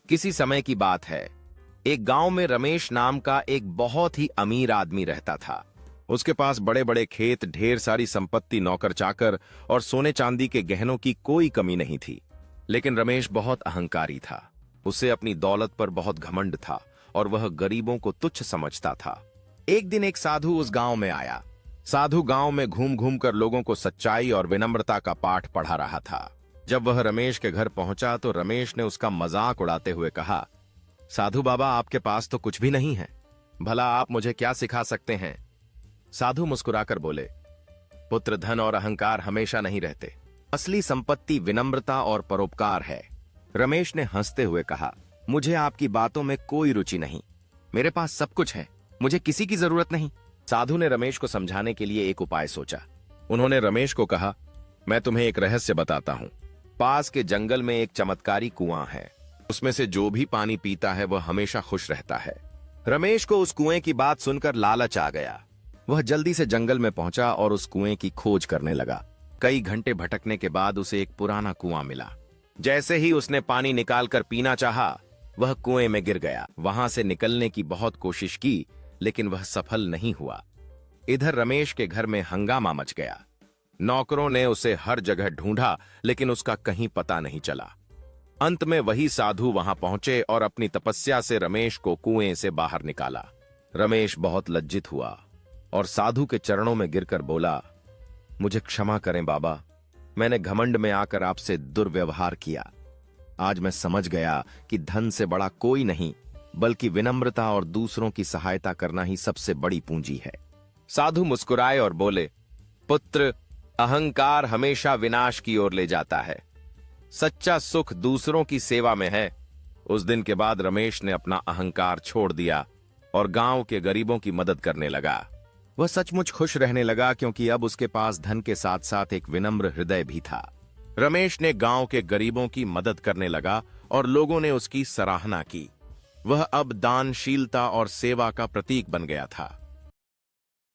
किसी समय की बात है। एक गांव में रमेश नाम का एक बहुत ही अमीर आदमी रहता था। उसके पास बड़े बड़े खेत, ढेर सारी संपत्ति, नौकर चाकर और सोने चांदी के गहनों की कोई कमी नहीं थी। लेकिन रमेश बहुत अहंकारी था। उसे अपनी दौलत पर बहुत घमंड था और वह गरीबों को तुच्छ समझता था। एक दिन एक साधु उस गांव में आया। साधु गांव में घूम घूम कर लोगों को सच्चाई और विनम्रता का पाठ पढ़ा रहा था। जब वह रमेश के घर पहुंचा तो रमेश ने उसका मजाक उड़ाते हुए कहा, साधु बाबा, आपके पास तो कुछ भी नहीं है, भला आप मुझे क्या सिखा सकते हैं? साधु मुस्कुराकर बोले, पुत्र, धन और अहंकार हमेशा नहीं रहते। असली संपत्ति विनम्रता और परोपकार है। रमेश ने हंसते हुए कहा, मुझे आपकी बातों में कोई रुचि नहीं। मेरे पास सब कुछ है, मुझे किसी की जरूरत नहीं। साधु ने रमेश को समझाने के लिए एक उपाय सोचा। उन्होंने रमेश को कहा, मैं तुम्हें एक रहस्य बताता हूं। पास के जंगल में एक चमत्कारी कुआं है। उसमें से जो भी पानी पीता है वह हमेशा खुश रहता है। रमेश को उस कुएं की बात सुनकर लालच आ गया। वह जल्दी से जंगल में पहुंचा और उस कुएं की खोज करने लगा। कई घंटे भटकने के बाद उसे एक पुराना कुआं मिला। जैसे ही उसने पानी निकालकर पीना चाहा, वह कुएं में गिर गया। वहां से निकलने की बहुत कोशिश की, लेकिन वह सफल नहीं हुआ। इधर रमेश के घर में हंगामा मच गया। नौकरों ने उसे हर जगह ढूंढा, लेकिन उसका कहीं पता नहीं चला। अंत में वही साधु वहां पहुंचे और अपनी तपस्या से रमेश को कुएं से बाहर निकाला। रमेश बहुत लज्जित हुआ और साधु के चरणों में गिरकर बोला, मुझे क्षमा करें बाबा, मैंने घमंड में आकर आपसे दुर्व्यवहार किया। आज मैं समझ गया कि धन से बड़ा कोई नहीं, बल्कि विनम्रता और दूसरों की सहायता करना ही सबसे बड़ी पूंजी है। साधु मुस्कुराए और बोले, पुत्र, अहंकार हमेशा विनाश की ओर ले जाता है। सच्चा सुख दूसरों की सेवा में है। उस दिन के बाद रमेश ने अपना अहंकार छोड़ दिया और गांव के गरीबों की मदद करने लगा। वह सचमुच खुश रहने लगा, क्योंकि अब उसके पास धन के साथ साथ एक विनम्र हृदय भी था। रमेश ने गांव के गरीबों की मदद करने लगा और लोगों ने उसकी सराहना की। वह अब दानशीलता और सेवा का प्रतीक बन गया था।